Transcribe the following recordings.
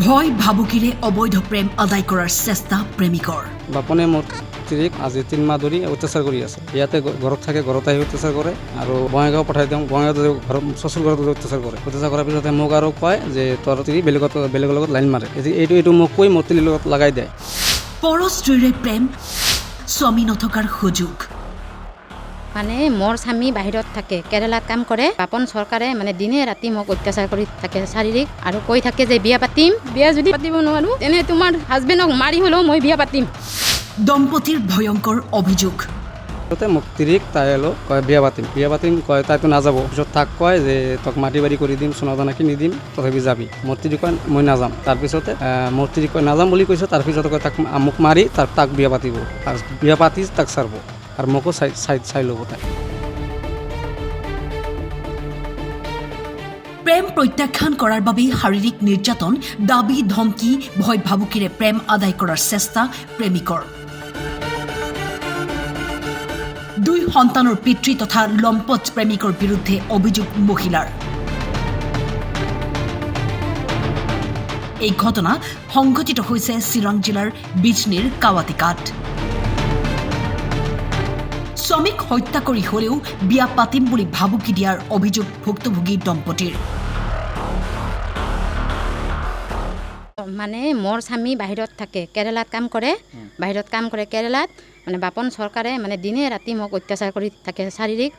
ভয় ভাবুকিৰে অবৈধ প্ৰেম আদায় কৰাৰ চেষ্টা প্ৰেমিকৰ। বাপনে মোৰ স্ত্ৰীক আজি 3 মাহ ধৰি অত্যাচাৰ কৰি আছে। ইয়াতে ঘৰত থাকে, ঘৰত আহি অত্যাচাৰ কৰে আৰু বঙাইগাঁও পঠাই দিওঁ। বঙাইগাঁৱত ঘৰত শ্বশুৰ ঘৰত অত্যাচাৰ কৰে। অত্যাচাৰ কৰাৰ পিছতে মোক আৰু কয় যে তোৰ স্ত্ৰী বেলেগৰ লগত লাইন মাৰে। এইটো মোক কৈ মোৰ স্ত্ৰীৰ লগত লগাই দিয়ে। পৰ স্ত্ৰীৰে প্ৰেম, স্বামী নথকাৰ সুযোগ। মানে মোৰ স্বামী বাহিৰত থাকে, কেৰেলাত কাম কৰে। বাপন চৰকাৰে মানে দিনে ৰাতি মোক অত্যাচাৰ কৰি থাকে শাৰীৰিক, আৰু কৈ থাকে যে বিয়া পাতিম, বিয়া যদি পাতিব নোৱাৰো তেনে তোমাৰ হাজবেণ্ডক মাৰি হ'লেও মই বিয়া পাতিম। দম্পতিৰ ভয়ংকৰ অভিযোগ। মোক স্ত্ৰীক তাই কয় বিয়া পাতিম কয়, তাইতো নাযাব। পিছত তাক কয় যে তোক মাটি বাৰী কৰি দিম, সোণা দানা কিনি দিম, তথাপি যাবি। মোৰ স্ত্ৰী কয় মই নাযাম। তাৰপিছতে মোৰ স্ত্ৰী কয় নাযাম বুলি কৈছে। তাৰপিছতে কয় মোক মাৰি তাক বিয়া পাতিব, বিয়া পাতি তাক চাৰব আৰু মোকো চাই ল'ব তাই। প্ৰেম প্ৰত্যাখ্যান কৰাৰ বাবেই শাৰীৰিক নিৰ্যাতন, দাবী ধমকি, ভয় ভাবুকিৰে প্ৰেম আদায় কৰাৰ চেষ্টা প্ৰেমিকৰ। 2 সন্তানৰ পিতৃ তথা লম্পট প্ৰেমিকৰ বিৰুদ্ধে অভিযোগ মহিলাৰ। এই ঘটনা সংঘটিত হৈছে চিৰাং জিলাৰ বিজনীৰ কাৱাটিকাত। স্বামীক হত্যা কৰি হলেও বিয়া পাতিম বুলি ভাবুকি দিয়াৰ অভিযোগ ভুক্তভোগী দম্পতিৰ। মানে মোৰ স্বামী বাহিৰত থাকে, কেৰেলাত কাম কৰে। কেৰেলাত মানে বাপন চৰকাৰে মানে দিনে ৰাতি মোক অত্যাচাৰ কৰি থাকে শাৰীৰিক,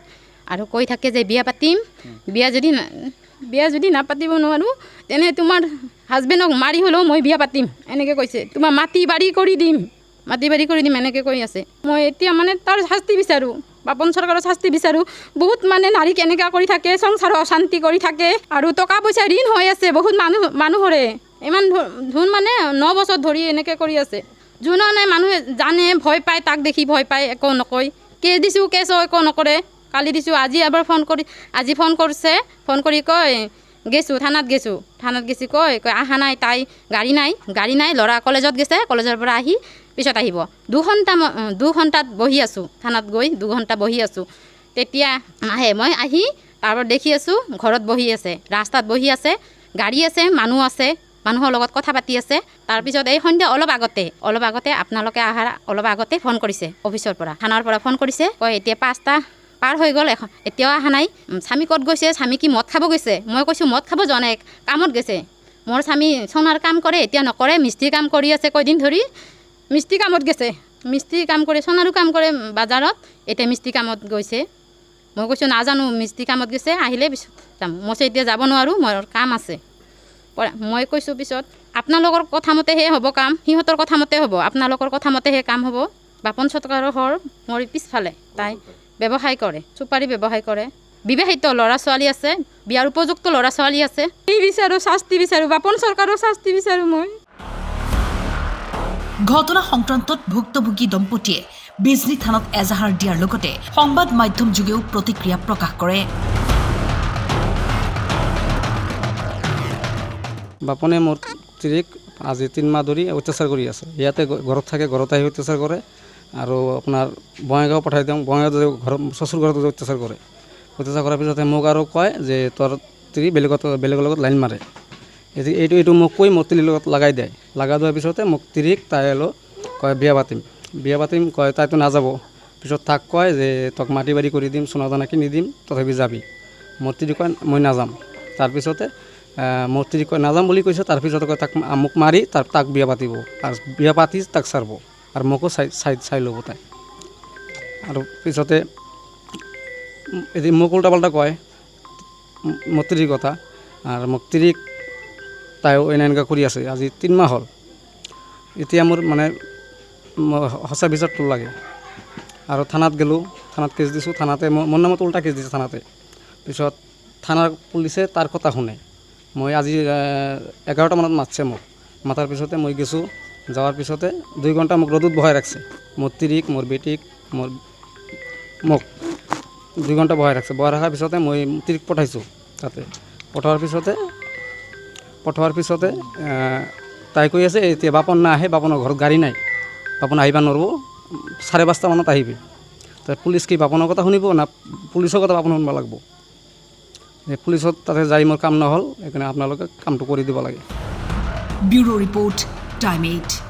আৰু কৈ থাকে যে বিয়া পাতিম, বিয়া যদি নাপাতিব নোৱাৰো তেনে তোমাৰ হাজবেণ্ডক মাৰি হ'লেও মই বিয়া পাতিম, এনেকৈ কৈছে। তোমাৰ মাটি বাৰী কৰি দিম এনেকৈ কৈ আছে। মই এতিয়া মানে তাৰ শাস্তি বিচাৰোঁ, বাপন চৰকাৰৰ শাস্তি বিচাৰোঁ। বহুত মানে নাৰীক এনেকুৱা কৰি থাকে, সংসাৰৰ অশান্তি কৰি থাকে, আৰু টকা পইচা ঋণ হৈ আছে বহুত মানুহৰে। ইমান ধোন মানে 9 বছৰ ধৰি এনেকৈ কৰি আছে। যোনে নাই মানুহে জানে, ভয় পায়, তাক দেখি ভয় পায়, একো নকয়। কেছ দিছোঁ, কেছো একো নকৰে। কালি দিছোঁ, আজি এবাৰ ফোন কৰিছে, ফোন কৰি কয় থানাত গেছোঁ, কয় আহা নাই, তাই গাড়ী নাই, ল'ৰা কলেজত গৈছে, কলেজৰ পৰা আহি পিছত আহিব। 2 ঘণ্টাত বহি আছোঁ, থানাত গৈ 2 ঘণ্টা বহি আছোঁ। তেতিয়া আহে, মই আহি তাৰপৰা দেখি আছোঁ ঘৰত বহি আছে, ৰাস্তাত বহি আছে, গাড়ী আছে, মানুহ আছে, মানুহৰ লগত কথা পাতি আছে। তাৰপিছত এই সন্ধ্যা অলপ আগতে আপোনালোকে অহাৰ অলপ আগতে ফোন কৰিছে, অফিচৰ পৰা, থানাৰ পৰা ফোন কৰিছে। কয় এতিয়া 5টা পাৰ হৈ গ'ল, এতিয়াও অহা নাই। স্বামী ক'ত গৈছে? স্বামী কি মদ খাব গৈছে? মই কৈছোঁ মদ খাব যোৱা নাই, কামত গৈছে। মোৰ স্বামী সোণাৰ কাম কৰে, এতিয়া নকৰে, মিস্ত্ৰী কাম কৰি আছে কয়দিন ধৰি। মিস্ত্ৰী কামত গৈছে, মিস্ত্ৰী কাম কৰে, সোণাৰো কাম কৰে বাজাৰত, এতিয়া মিস্ত্ৰী কামত গৈছে। মই কৈছোঁ নাজানো, মিস্ত্ৰী কামত গৈছে, আহিলে পিছত যাম। মই কৈছোঁ এতিয়া যাব নোৱাৰোঁ, মোৰ কাম আছে। মই কৈছোঁ পিছত আপোনালোকৰ কথা মতেহে হ'ব কাম, সিহঁতৰ কথা মতে হ'ব, আপোনালোকৰ কথা মতেহে কাম হ'ব। বাপন চৰকাৰৰ ঘৰ মোৰ পিছফালে, তাই ব্যৱসায় কৰে, চুপাৰী ব্যৱসায় কৰে, বিবাহিত ল'ৰা ছোৱালী আছে, বিয়াৰ উপযুক্ত ল'ৰা ছোৱালী আছে। শাস্তি বিচাৰোঁ, বাপন চৰকাৰৰ শাস্তি বিচাৰোঁ মই। ঘটনা সংক্ৰান্তত ভুক্তভোগী দম্পতিয়ে বিজনী থানাত এজাহাৰ দিয়াৰ লগতে সংবাদ মাধ্যম যোগেও প্ৰতিক্ৰিয়া প্ৰকাশ কৰে। বাপনে মোৰ স্ত্ৰীক আজি 3 মাহ ধৰি অত্যাচাৰ কৰি আছে। ইয়াতে ঘৰত থাকে, ঘৰত আহি অত্যাচাৰ কৰে আৰু আপোনাৰ বঙাইগাঁও পঠাই দিওঁ। বঙাইগাঁৱত শ্বশুৰ ঘৰত অত্যাচাৰ কৰে। অত্যাচাৰ কৰাৰ পিছতে মোক আৰু কয় যে তোৰ স্ত্ৰী বেলেগৰ লগত লাইন মাৰে। এইটো মোক কৈ মোৰ স্ত্ৰীৰ লগত লগাই দিয়ে। লগাই দিয়াৰ পিছতে মোক স্ত্ৰীক তাই কয় বিয়া পাতিম কয়, তাইতো নাযাব। পিছত তাক কয় যে তোক মাটি বাৰী কৰি দিম, সোণা দানা কিনি দিম, তথাপি যাবি। মোৰ স্ত্ৰী কয় মই নাযাম। তাৰপিছতে মোৰ স্ত্ৰী কয় নাযাম বুলি কৈছে। তাৰপিছতে কয় মোক মাৰি তাক বিয়া পাতিব, আৰু বিয়া পাতি তাক চাৰব, আৰু মোকো চাই ল'ব তাই। আৰু পিছতে মোক উল্টা পাল্টা কয় মোৰ স্ত্ৰীৰ কথা, আৰু মোক স্ত্ৰীক তাইও এনেকুৱা কৰি আছে আজি 3 মাহ হ'ল। এতিয়া মোৰ মানে সঁচা বিচাৰটো লাগে। আৰু থানাত গ'লোঁ, থানাত কেছ দিছোঁ, থানাতে মোৰ নামত উল্টা কেছ দিছে থানাতে। পিছত থানাৰ পুলিচে তাৰ কথা শুনে। মই আজি 11টা মানত মাতিছে মোক, মাতাৰ পিছতে মই গৈছোঁ। যাৱাৰ পিছতে 2 ঘণ্টা মোক ৰ'দত বহাই ৰাখছে, মোৰ স্ত্ৰীক, মোৰ বেটীক, মোক 2 ঘণ্টা বহাই ৰাখছে। বহাই ৰখাৰ পিছতে মই স্ত্ৰীক পঠাইছোঁ তাতে। পঠোৱাৰ পিছতে তাই কৈ আছে এতিয়া বাপন নাহে, বাপনৰ ঘৰত গাড়ী নাই, বাপন আহিব নোৱাৰিব, 5:30 মানত আহিবি। তাই পুলিচ কি বাপনৰ কথা শুনিব না পুলিচৰ কথা বাপন শুনিব লাগিব? পুলিচত তাতে যাই মোৰ কাম নহ'ল, সেইকাৰণে আপোনালোকে কামটো কৰি দিব লাগে। Bureau report time 8।